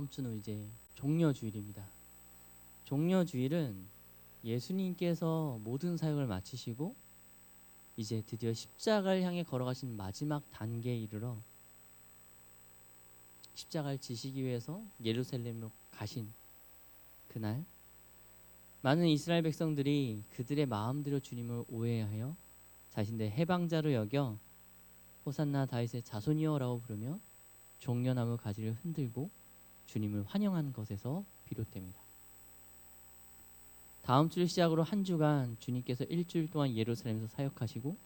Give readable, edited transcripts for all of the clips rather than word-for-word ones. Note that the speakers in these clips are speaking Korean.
다음 주는 이제 종려주일입니다. 종려주일은 예수님께서 모든 사역을 마치시고 이제 드디어 십자가를 향해 걸어가신 마지막 단계에 이르러 십자가를 지시기 위해서 예루살렘으로 가신 그날, 많은 이스라엘 백성들이 그들의 마음대로 주님을 오해하여 자신들 해방자로 여겨 호산나 다윗의 자손이여라고 부르며 종려나무 가지를 흔들고 주님을 환영한 것에서 비롯됩니다. 다음 주를 시작으로 한 주간 주님께서 일주일 동안 예루살렘에서 사역하시고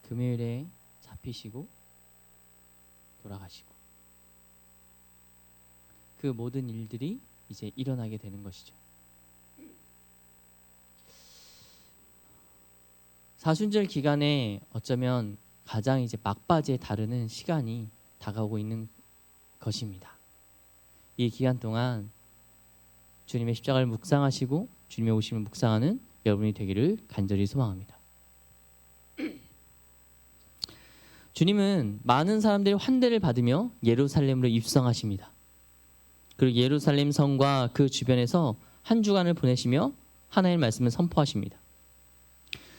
금요일에 잡히시고 돌아가시고 그 모든 일들이 이제 일어나게 되는 것이죠. 사순절 기간에 어쩌면 가장 이제 막바지에 다루는 시간이 다가오고 있는 것입니다. 이 기간 동안 주님의 십자가를 묵상하시고 주님의 오심을 묵상하는 여러분이 되기를 간절히 소망합니다. 주님은 많은 사람들의 환대를 받으며 예루살렘으로 입성하십니다. 그리고 예루살렘 성과 그 주변에서 한 주간을 보내시며 하나님의 말씀을 선포하십니다.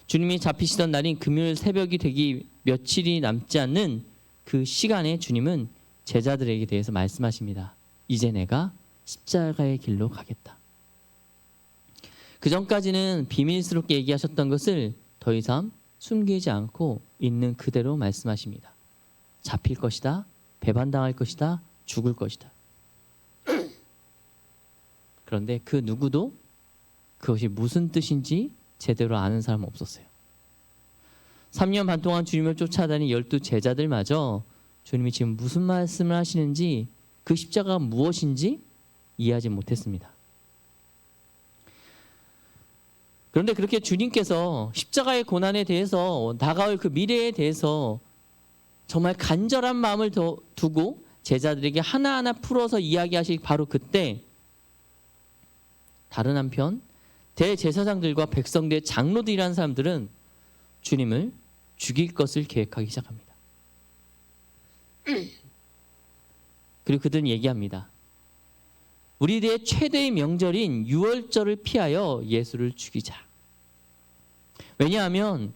주님이 잡히시던 날인 금요일 새벽이 되기 며칠이 남지 않는 그 시간에 주님은 제자들에게 대해서 말씀하십니다. 이제 내가 십자가의 길로 가겠다. 그 전까지는 비밀스럽게 얘기하셨던 것을 더 이상 숨기지 않고 있는 그대로 말씀하십니다. 잡힐 것이다, 배반당할 것이다, 죽을 것이다. 그런데 그 누구도 그것이 무슨 뜻인지 제대로 아는 사람은 없었어요. 3년 반 동안 주님을 쫓아다닌 12 제자들마저 주님이 지금 무슨 말씀을 하시는지, 그 십자가가 무엇인지 이해하지 못했습니다. 그런데 그렇게 주님께서 십자가의 고난에 대해서, 다가올 그 미래에 대해서 정말 간절한 마음을 두고 제자들에게 하나하나 풀어서 이야기하실 바로 그때, 다른 한편 대제사장들과 백성들의 장로들이라는 사람들은 주님을 죽일 것을 계획하기 시작합니다. 그리고 그들은 얘기합니다. 우리들의 최대의 명절인 유월절을 피하여 예수를 죽이자. 왜냐하면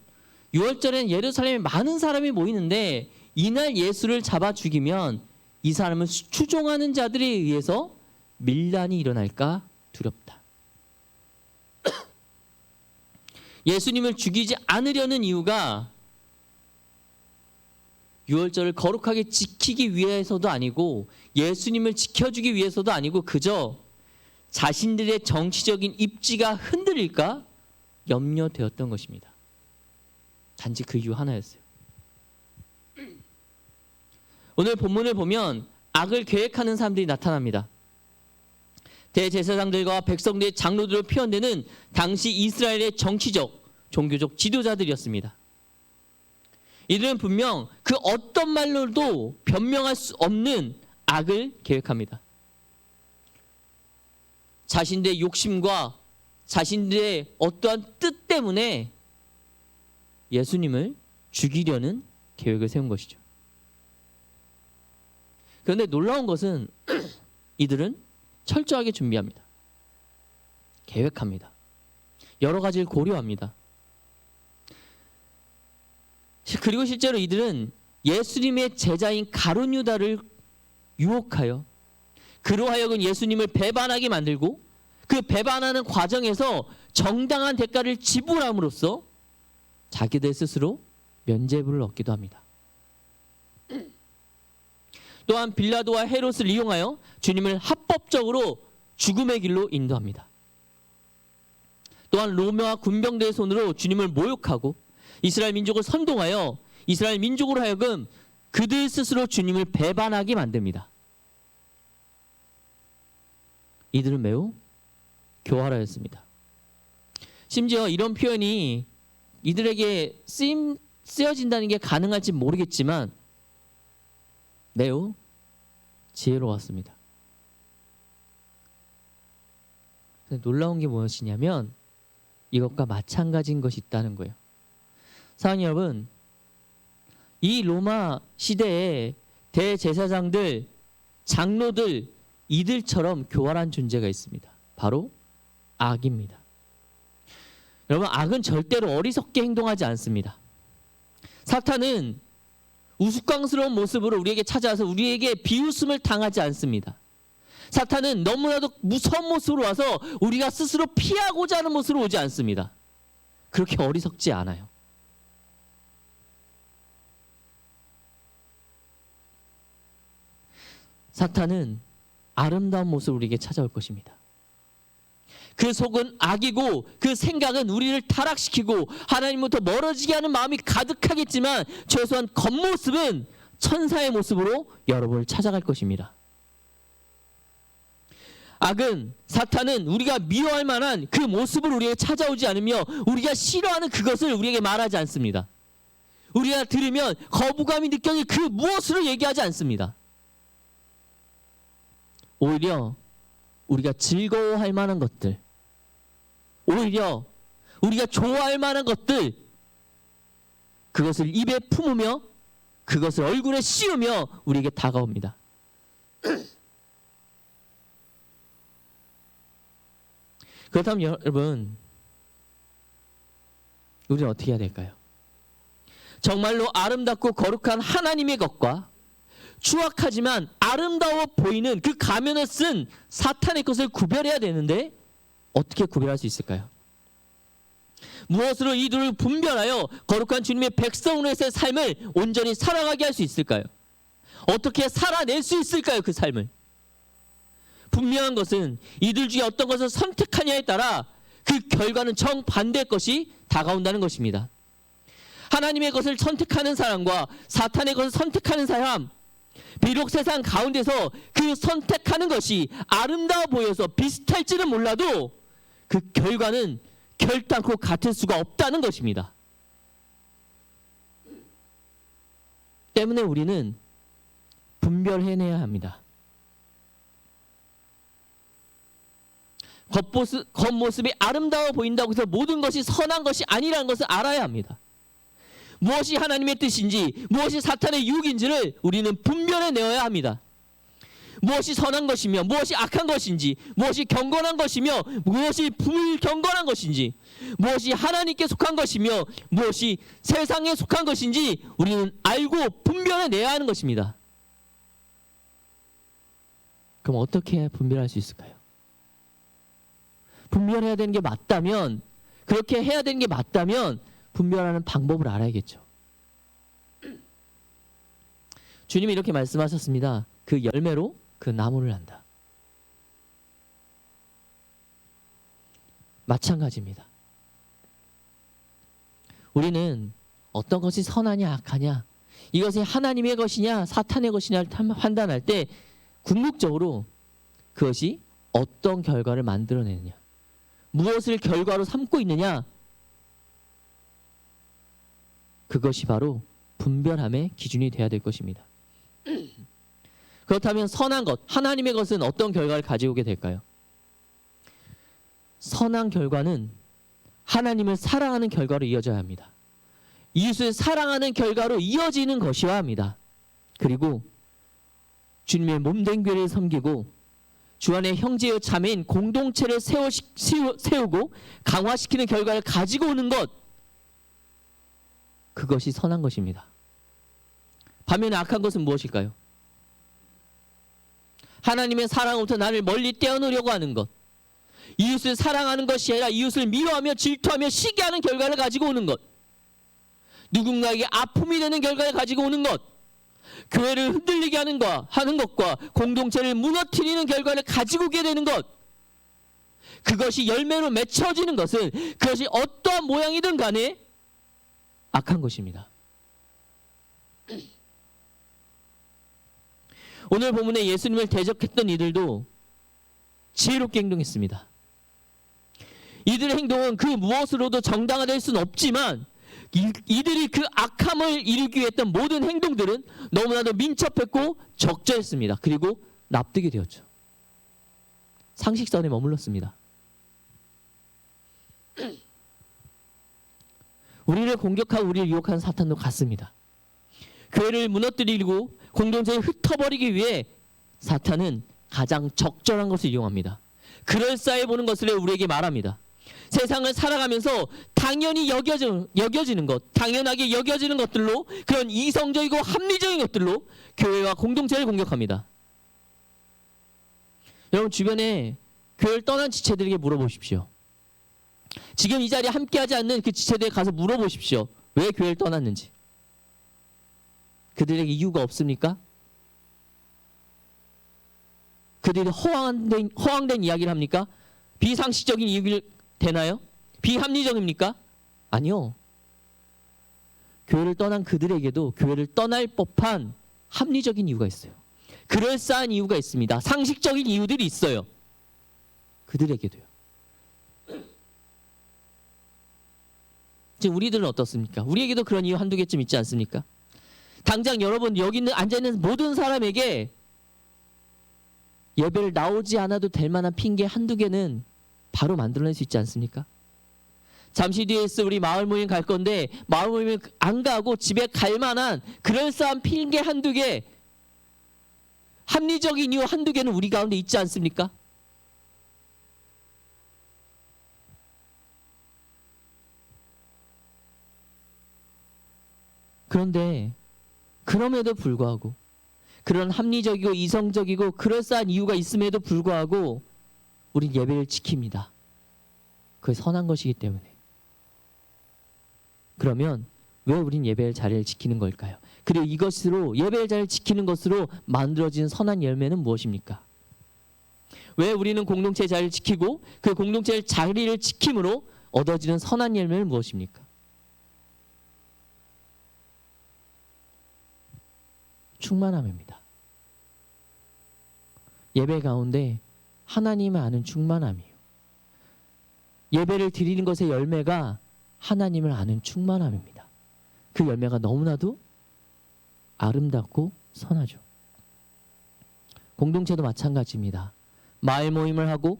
유월절엔 예루살렘에 많은 사람이 모이는데 이날 예수를 잡아 죽이면 이 사람을 추종하는 자들에 의해서 밀란이 일어날까 두렵다. 예수님을 죽이지 않으려는 이유가 유월절을 거룩하게 지키기 위해서도 아니고 예수님을 지켜주기 위해서도 아니고 그저 자신들의 정치적인 입지가 흔들릴까 염려되었던 것입니다. 단지 그 이유 하나였어요. 오늘 본문을 보면 악을 계획하는 사람들이 나타납니다. 대제사장들과 백성들의 장로들을 피워내는 당시 이스라엘의 정치적, 종교적 지도자들이었습니다. 이들은 분명 그 어떤 말로도 변명할 수 없는 악을 계획합니다. 자신들의 욕심과 자신들의 어떠한 뜻 때문에 예수님을 죽이려는 계획을 세운 것이죠. 그런데 놀라운 것은 이들은 철저하게 준비합니다. 계획합니다. 여러 가지를 고려합니다. 그리고 실제로 이들은 예수님의 제자인 가룟 유다를 유혹하여 그로 하여금 예수님을 배반하게 만들고 그 배반하는 과정에서 정당한 대가를 지불함으로써 자기들 스스로 면죄부를 얻기도 합니다. 또한 빌라도와 헤롯을 이용하여 주님을 합법적으로 죽음의 길로 인도합니다. 또한 로마 군병들의 손으로 주님을 모욕하고 이스라엘 민족을 선동하여 이스라엘 민족으로 하여금 그들 스스로 주님을 배반하게 만듭니다. 이들은 매우 교활하였습니다. 심지어 이런 표현이 이들에게 쓰여진다는 게 가능할지 모르겠지만 매우 지혜로웠습니다. 놀라운 게 무엇이냐면 이것과 마찬가지인 것이 있다는 거예요. 사랑하는 여러분, 이 로마 시대의 대제사장들, 장로들, 이들처럼 교활한 존재가 있습니다. 바로 악입니다. 여러분, 악은 절대로 어리석게 행동하지 않습니다. 사탄은 우스꽝스러운 모습으로 우리에게 찾아와서 우리에게 비웃음을 당하지 않습니다. 사탄은 너무나도 무서운 모습으로 와서 우리가 스스로 피하고자 하는 모습으로 오지 않습니다. 그렇게 어리석지 않아요. 사탄은 아름다운 모습으로 우리에게 찾아올 것입니다. 그 속은 악이고 그 생각은 우리를 타락시키고 하나님부터 멀어지게 하는 마음이 가득하겠지만 최소한 겉모습은 천사의 모습으로 여러분을 찾아갈 것입니다. 악은, 사탄은 우리가 미워할 만한 그 모습을 우리에게 찾아오지 않으며 우리가 싫어하는 그것을 우리에게 말하지 않습니다. 우리가 들으면 거부감이 느껴질 그 무엇으로 얘기하지 않습니다. 오히려 우리가 즐거워할 만한 것들, 오히려 우리가 좋아할 만한 것들, 그것을 입에 품으며 그것을 얼굴에 씌우며 우리에게 다가옵니다. 그렇다면 여러분, 우리는 어떻게 해야 될까요? 정말로 아름답고 거룩한 하나님의 것과 추악하지만 아름다워 보이는 그 가면을 쓴 사탄의 것을 구별해야 되는데 어떻게 구별할 수 있을까요? 무엇으로 이 둘을 분별하여 거룩한 주님의 백성으로서의 삶을 온전히 살아가게 할 수 있을까요? 어떻게 살아낼 수 있을까요? 그 삶을. 분명한 것은 이들 중에 어떤 것을 선택하냐에 따라 그 결과는 정반대의 것이 다가온다는 것입니다. 하나님의 것을 선택하는 사람과 사탄의 것을 선택하는 사람, 비록 세상 가운데서 그 선택하는 것이 아름다워 보여서 비슷할지는 몰라도 그 결과는 결단코 같을 수가 없다는 것입니다. 때문에 우리는 분별해내야 합니다. 겉모습이 아름다워 보인다고 해서 모든 것이 선한 것이 아니라는 것을 알아야 합니다. 무엇이 하나님의 뜻인지, 무엇이 사탄의 유혹인지를 우리는 분별해내어야 합니다. 무엇이 선한 것이며 무엇이 악한 것인지, 무엇이 경건한 것이며 무엇이 불경건한 것인지, 무엇이 하나님께 속한 것이며 무엇이 세상에 속한 것인지 우리는 알고 분별해내야 하는 것입니다. 그럼 어떻게 분별할 수 있을까요? 분별해야 되는 게 맞다면, 그렇게 해야 되는 게 맞다면 분별하는 방법을 알아야겠죠. 주님이 이렇게 말씀하셨습니다. 그 열매로 그 나무를 안다. 마찬가지입니다. 우리는 어떤 것이 선하냐 악하냐, 이것이 하나님의 것이냐 사탄의 것이냐를 판단할 때 궁극적으로 그것이 어떤 결과를 만들어내느냐, 무엇을 결과로 삼고 있느냐, 그것이 바로 분별함의 기준이 되어야 될 것입니다. 그렇다면 선한 것, 하나님의 것은 어떤 결과를 가지고 오게 될까요? 선한 결과는 하나님을 사랑하는 결과로 이어져야 합니다. 이웃을 사랑하는 결과로 이어지는 것이어야 합니다. 그리고 주님의 몸된 교회를 섬기고 주 안에 형제여 자매인 공동체를 세우고 강화시키는 결과를 가지고 오는 것, 그것이 선한 것입니다. 반면에 악한 것은 무엇일까요? 하나님의 사랑으로부터 나를 멀리 떼어놓으려고 하는 것, 이웃을 사랑하는 것이 아니라 이웃을 미워하며 질투하며 시기하는 결과를 가지고 오는 것, 누군가에게 아픔이 되는 결과를 가지고 오는 것, 교회를 흔들리게 하는 것과 공동체를 무너뜨리는 결과를 가지고 오게 되는 것, 그것이 열매로 맺혀지는 것은 그것이 어떠한 모양이든 간에 악한 것입니다. 오늘 본문에 예수님을 대적했던 이들도 지혜롭게 행동했습니다. 이들의 행동은 그 무엇으로도 정당화될 수는 없지만 이들이 그 악함을 이루기 위해 했던 모든 행동들은 너무나도 민첩했고 적절했습니다. 그리고 납득이 되었죠. 상식선에 머물렀습니다. 우리를 공격하고 우리를 유혹하는 사탄도 같습니다. 교회를 무너뜨리고 공동체를 흩어버리기 위해 사탄은 가장 적절한 것을 이용합니다. 그럴싸해 보는 것을 우리에게 말합니다. 세상을 살아가면서 당연히 여겨지는 것, 당연하게 여겨지는 것들로, 그런 이성적이고 합리적인 것들로 교회와 공동체를 공격합니다. 여러분, 주변에 교회를 떠난 지체들에게 물어보십시오. 지금 이 자리에 함께하지 않는 그 지체들에 가서 물어보십시오. 왜 교회를 떠났는지. 그들에게 이유가 없습니까? 그들이 허황된 이야기를 합니까? 비상식적인 이유를 되나요? 비합리적입니까? 아니요. 교회를 떠난 그들에게도 교회를 떠날 법한 합리적인 이유가 있어요. 그럴싸한 이유가 있습니다. 상식적인 이유들이 있어요. 그들에게도요. 지금 우리들은 어떻습니까? 우리에게도 그런 이유 한두 개쯤 있지 않습니까? 당장 여러분 여기 앉아있는 모든 사람에게 예배를 나오지 않아도 될 만한 핑계 한두 개는 바로 만들어낼 수 있지 않습니까? 잠시 뒤에 우리 마을 모임 갈 건데 마을 모임 안 가고 집에 갈 만한 그럴싸한 핑계 한두 개, 합리적인 이유 한두 개는 우리 가운데 있지 않습니까? 그런데 그럼에도 불구하고, 그런 합리적이고 이성적이고 그럴싸한 이유가 있음에도 불구하고 우린 예배를 지킵니다. 그게 선한 것이기 때문에. 그러면 왜 우린 예배의 자리를 지키는 걸까요? 그리고 이것으로, 예배의 자리를 지키는 것으로 만들어진 선한 열매는 무엇입니까? 왜 우리는 공동체의 자리를 지키고 그 공동체의 자리를 지킴으로 얻어지는 선한 열매는 무엇입니까? 충만함입니다. 예배 가운데 하나님을 아는 충만함이에요. 예배를 드리는 것의 열매가 하나님을 아는 충만함입니다. 그 열매가 너무나도 아름답고 선하죠. 공동체도 마찬가지입니다. 마을 모임을 하고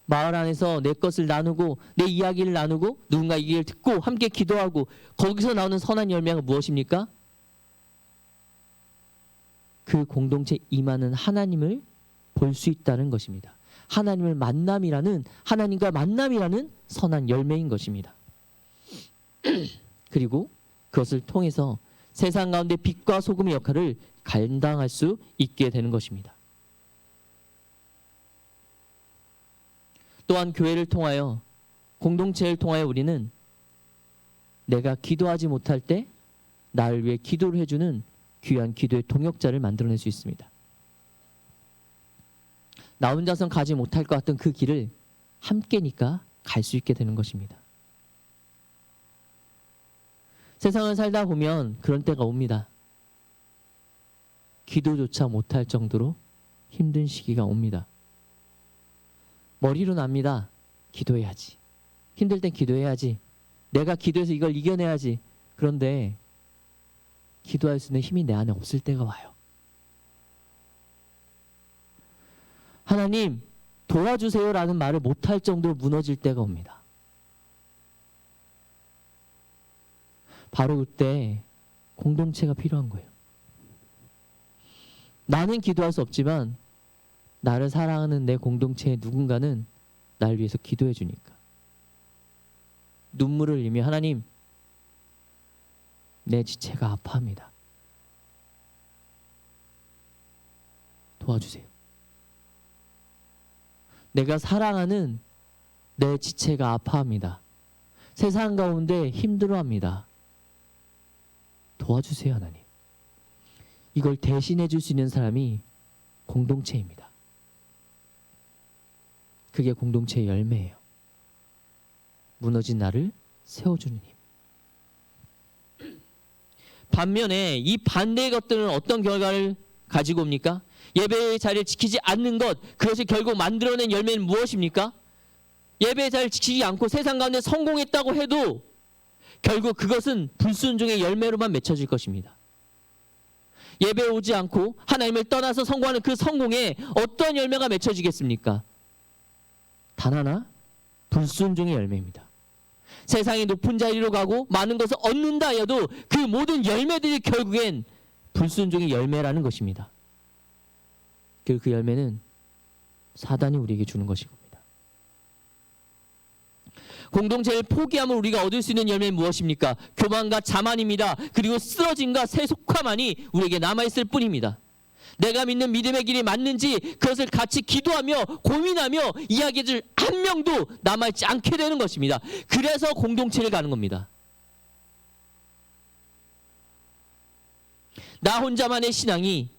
마을 안에서 내 것을 나누고 내 이야기를 나누고 누군가 얘기를 듣고 함께 기도하고 거기서 나오는 선한 열매가 무엇입니까? 그 공동체에 임하는 하나님을 볼 수 있다는 것입니다. 하나님을 하나님과 만남이라는 선한 열매인 것입니다. 그리고 그것을 통해서 세상 가운데 빛과 소금의 역할을 감당할 수 있게 되는 것입니다. 또한 교회를 통하여, 공동체를 통하여 우리는 내가 기도하지 못할 때 나를 위해 기도를 해주는 귀한 기도의 동역자를 만들어낼 수 있습니다. 나 혼자선 가지 못할 것 같던 그 길을 함께니까 갈 수 있게 되는 것입니다. 세상을 살다 보면 그런 때가 옵니다. 기도조차 못할 정도로 힘든 시기가 옵니다. 머리로는 압니다. 기도해야지. 힘들 땐 기도해야지. 내가 기도해서 이걸 이겨내야지. 그런데 기도할 수 있는 힘이 내 안에 없을 때가 와요. 하나님 도와주세요라는 말을 못할 정도로 무너질 때가 옵니다. 바로 그때 공동체가 필요한 거예요. 나는 기도할 수 없지만 나를 사랑하는 내 공동체의 누군가는 나를 위해서 기도해 주니까. 눈물을 흘리며 하나님, 내 지체가 아파합니다. 도와주세요. 내가 사랑하는 내 지체가 아파합니다. 세상 가운데 힘들어합니다. 도와주세요, 하나님. 이걸 대신해 줄 수 있는 사람이 공동체입니다. 그게 공동체의 열매예요. 무너진 나를 세워주는 힘. 반면에 이 반대의 것들은 어떤 결과를 가지고 옵니까? 예배의 자리를 지키지 않는 것, 그것이 결국 만들어낸 열매는 무엇입니까? 예배의 자리를 지키지 않고 세상 가운데 성공했다고 해도 결국 그것은 불순종의 열매로만 맺혀질 것입니다. 예배에 오지 않고 하나님을 떠나서 성공하는 그 성공에 어떤 열매가 맺혀지겠습니까? 단 하나, 불순종의 열매입니다. 세상의 높은 자리로 가고 많은 것을 얻는다 하여도 그 모든 열매들이 결국엔 불순종의 열매라는 것입니다. 그리고 그 열매는 사단이 우리에게 주는 것인 겁니다. 공동체를 포기함을 우리가 얻을 수 있는 열매는 무엇입니까? 교만과 자만입니다. 그리고 쓰러짐과 세속화만이 우리에게 남아있을 뿐입니다. 내가 믿는 믿음의 길이 맞는지 그것을 같이 기도하며 고민하며 이야기해줄 한 명도 남아있지 않게 되는 것입니다. 그래서 공동체를 가는 겁니다. 나 혼자만의 신앙이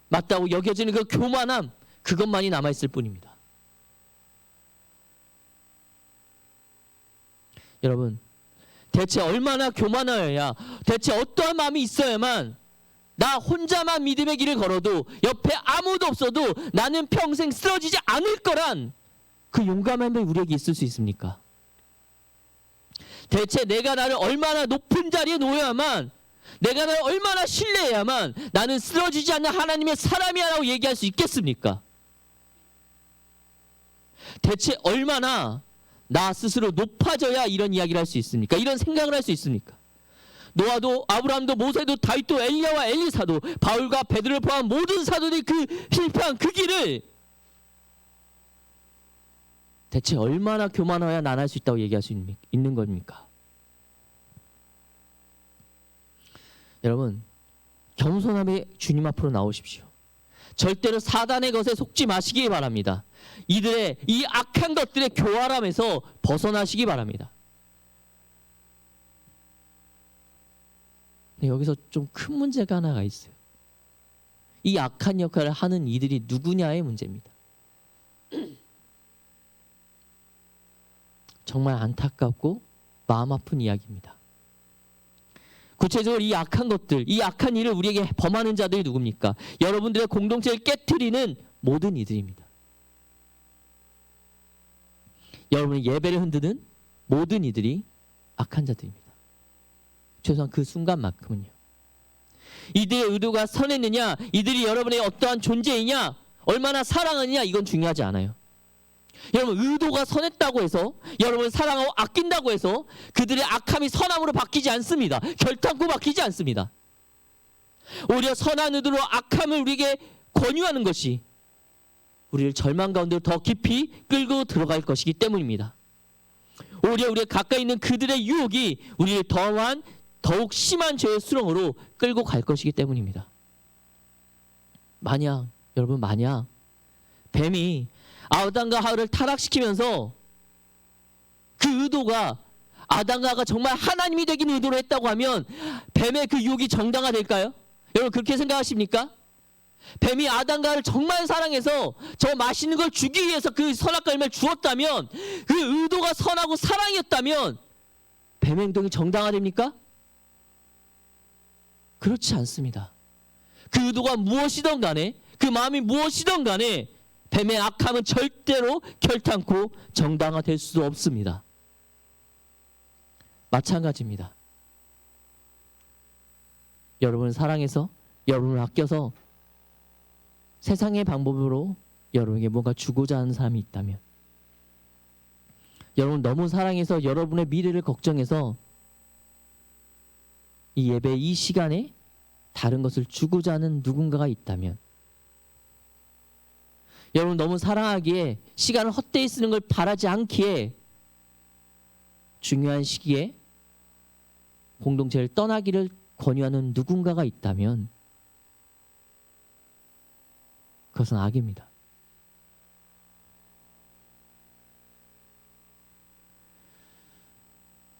맞다고 여겨지는 그 교만함, 그것만이 남아있을 뿐입니다. 여러분, 대체 얼마나 교만하여야, 대체 어떠한 마음이 있어야만 나 혼자만 믿음의 길을 걸어도 옆에 아무도 없어도 나는 평생 쓰러지지 않을 거란 그 용감함이 우리에게 있을 수 있습니까? 대체 내가 나를 얼마나 높은 자리에 놓여야만, 내가 나를 얼마나 신뢰해야만 나는 쓰러지지 않는 하나님의 사람이야라고 얘기할 수 있겠습니까? 대체 얼마나 나 스스로 높아져야 이런 이야기를 할 수 있습니까? 이런 생각을 할 수 있습니까? 노아도 아브라함도 모세도 다윗도 엘리야와 엘리사도 바울과 베드로를 포함한 모든 사도들이 그 실패한 그 길을 대체 얼마나 교만해야 난 할 수 있다고 얘기할 수 있는 겁니까? 여러분, 겸손함에 주님 앞으로 나오십시오. 절대로 사단의 것에 속지 마시기 바랍니다. 이들의 이 악한 것들의 교활함에서 벗어나시기 바랍니다. 여기서 좀 큰 문제가 하나가 있어요. 이 악한 역할을 하는 이들이 누구냐의 문제입니다. 정말 안타깝고 마음 아픈 이야기입니다. 구체적으로 이 악한 것들, 이 악한 일을 우리에게 범하는 자들이 누굽니까? 여러분들의 공동체를 깨트리는 모든 이들입니다. 여러분의 예배를 흔드는 모든 이들이 악한 자들입니다. 최소한 그 순간만큼은요. 이들의 의도가 선했느냐, 이들이 여러분의 어떠한 존재이냐, 얼마나 사랑하느냐, 이건 중요하지 않아요. 여러분, 의도가 선했다고 해서, 여러분을 사랑하고 아낀다고 해서 그들의 악함이 선함으로 바뀌지 않습니다. 결탄코 바뀌지 않습니다. 오히려 선한 의도로 악함을 우리에게 권유하는 것이 우리를 절망 가운데로 더 깊이 끌고 들어갈 것이기 때문입니다. 오히려 우리의 가까이 있는 그들의 유혹이 우리를 더욱 심한 죄의 수렁으로 끌고 갈 것이기 때문입니다. 만약 뱀이 아담과 하와를 타락시키면서 그 의도가 아담과 하와가 정말 하나님이 되긴 의도로 했다고 하면 뱀의 그 유혹이 정당화될까요? 여러분, 그렇게 생각하십니까? 뱀이 아담과 하와를 정말 사랑해서 저 맛있는 걸 주기 위해서 그 선악과 열매를 주었다면, 그 의도가 선하고 사랑이었다면 뱀의 행동이 정당화됩니까? 그렇지 않습니다. 그 의도가 무엇이든 간에, 그 마음이 무엇이든 간에 뱀의 악함은 절대로 결탄코 정당화될 수 없습니다. 마찬가지입니다. 여러분을 사랑해서, 여러분을 아껴서 세상의 방법으로 여러분에게 뭔가 주고자 하는 사람이 있다면, 여러분 너무 사랑해서 여러분의 미래를 걱정해서 이 예배 이 시간에 다른 것을 주고자 하는 누군가가 있다면, 여러분 너무 사랑하기에 시간을 헛되이 쓰는 걸 바라지 않기에 중요한 시기에 공동체를 떠나기를 권유하는 누군가가 있다면 그것은 악입니다.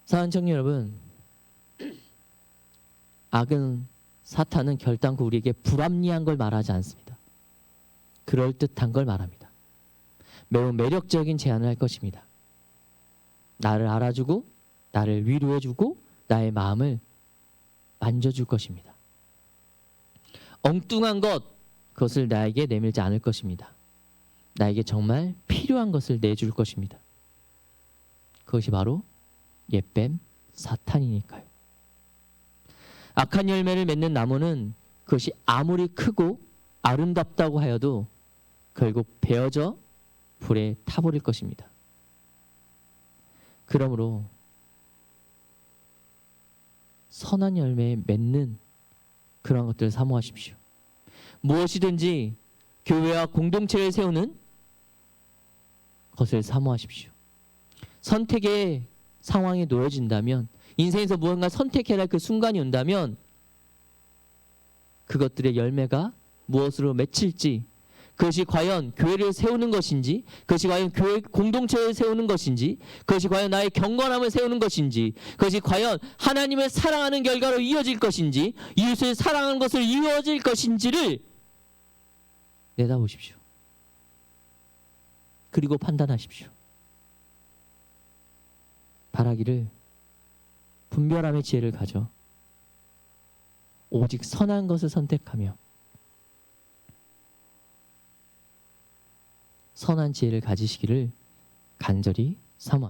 사랑하는 청년 여러분, 악은, 사탄은 결단코 우리에게 불합리한 걸 말하지 않습니다. 그럴듯한 걸 말합니다. 매우 매력적인 제안을 할 것입니다. 나를 알아주고 나를 위로해주고 나의 마음을 만져줄 것입니다. 엉뚱한 것, 그것을 나에게 내밀지 않을 것입니다. 나에게 정말 필요한 것을 내줄 것입니다. 그것이 바로 옛뱀 사탄이니까요. 악한 열매를 맺는 나무는 그것이 아무리 크고 아름답다고 하여도 결국 베어져 불에 타버릴 것입니다. 그러므로 선한 열매 맺는 그런 것들을 사모하십시오. 무엇이든지 교회와 공동체를 세우는 것을 사모하십시오. 선택의 상황에 놓여진다면, 인생에서 무언가 선택해야 할 그 순간이 온다면 그것들의 열매가 무엇으로 맺힐지, 그것이 과연 교회를 세우는 것인지, 그것이 과연 교회 공동체를 세우는 것인지, 그것이 과연 나의 경건함을 세우는 것인지, 그것이 과연 하나님을 사랑하는 결과로 이어질 것인지, 이웃을 사랑하는 것을 이어질 것인지를 내다보십시오. 그리고 판단하십시오. 바라기를 분별함의 지혜를 가져 오직 선한 것을 선택하며 선한 지혜를 가지시기를 간절히 사모합니다.